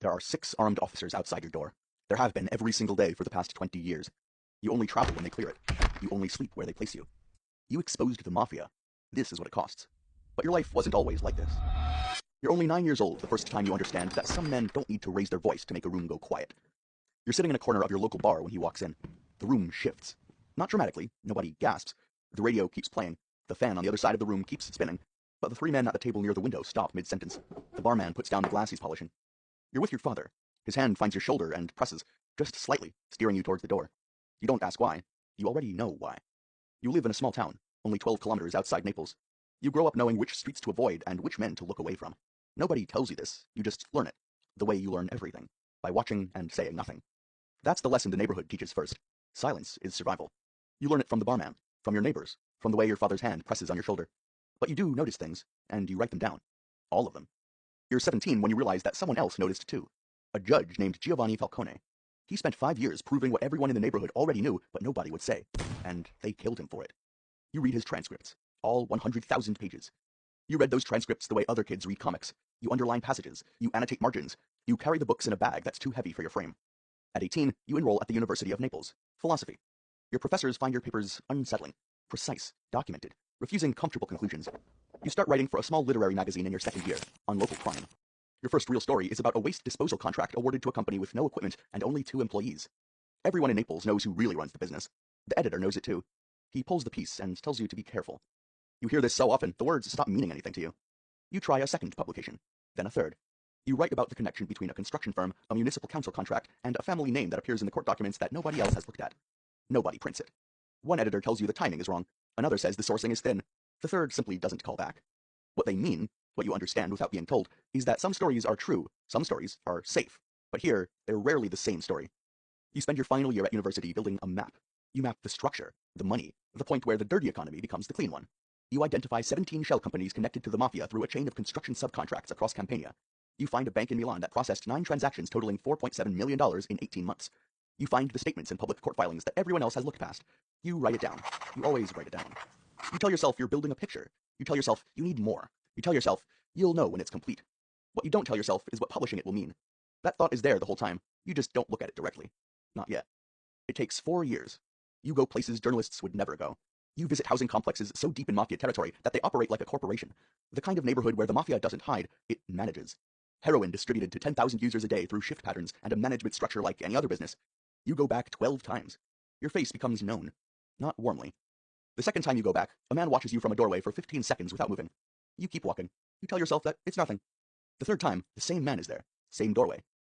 There are 6 armed officers outside your door. There have been every single day for the past 20 years. You only travel when they clear it. You only sleep where they place you. You exposed the mafia. This is what it costs. But your life wasn't always like this. You're only 9 years old the first time you understand that some men don't need to raise their voice to make a room go quiet. You're sitting in a corner of your local bar when he walks in. The room shifts. Not dramatically, nobody gasps. The radio keeps playing. The fan on the other side of the room keeps spinning. But the 3 men at the table near the window stop mid-sentence. The barman puts down the glass he's polishing. You're with your father. His hand finds your shoulder and presses, just slightly, steering you towards the door. You don't ask why. You already know why. You live in a small town, only 12 kilometers outside Naples. You grow up knowing which streets to avoid and which men to look away from. Nobody tells you this. You just learn it, the way you learn everything, by watching and saying nothing. That's the lesson the neighborhood teaches first. Silence is survival. You learn it from the barman, from your neighbors, from the way your father's hand presses on your shoulder. But you do notice things, and you write them down. All of them. You're 17 when you realize that someone else noticed too. A judge named Giovanni Falcone. He spent 5 years proving what everyone in the neighborhood already knew, but nobody would say. And they killed him for it. You read his transcripts. All 100,000 pages. You read those transcripts the way other kids read comics. You underline passages. You annotate margins. You carry the books in a bag that's too heavy for your frame. At 18, you enroll at the University of Naples. Philosophy. Your professors find your papers unsettling, precise, documented, refusing comfortable conclusions. You start writing for a small literary magazine in your second year, on local crime. Your first real story is about a waste disposal contract awarded to a company with no equipment and only 2 employees. Everyone in Naples knows who really runs the business. The editor knows it too. He pulls the piece and tells you to be careful. You hear this so often, the words stop meaning anything to you. You try a second publication, then a third. You write about the connection between a construction firm, a municipal council contract, and a family name that appears in the court documents that nobody else has looked at. Nobody prints it. One editor tells you the timing is wrong. Another says the sourcing is thin. The third simply doesn't call back. What they mean, what you understand without being told, is that some stories are true, some stories are safe. But here, they're rarely the same story. You spend your final year at university building a map. You map the structure, the money, the point where the dirty economy becomes the clean one. You identify 17 shell companies connected to the mafia through a chain of construction subcontracts across Campania. You find a bank in Milan that processed 9 transactions totaling $4.7 million in 18 months. You find the statements and public court filings that everyone else has looked past. You write it down. You always write it down. You tell yourself you're building a picture. You tell yourself you need more. You tell yourself you'll know when it's complete. What you don't tell yourself is what publishing it will mean. That thought is there the whole time. You just don't look at it directly. Not yet. It takes 4 years. You go places journalists would never go. You visit housing complexes so deep in mafia territory that they operate like a corporation. The kind of neighborhood where the mafia doesn't hide, it manages. Heroin distributed to 10,000 users a day through shift patterns and a management structure like any other business. You go back 12 times. Your face becomes known. Not warmly. The second time you go back, a man watches you from a doorway for 15 seconds without moving. You keep walking. You tell yourself that it's nothing. The third time, the same man is there. Same doorway.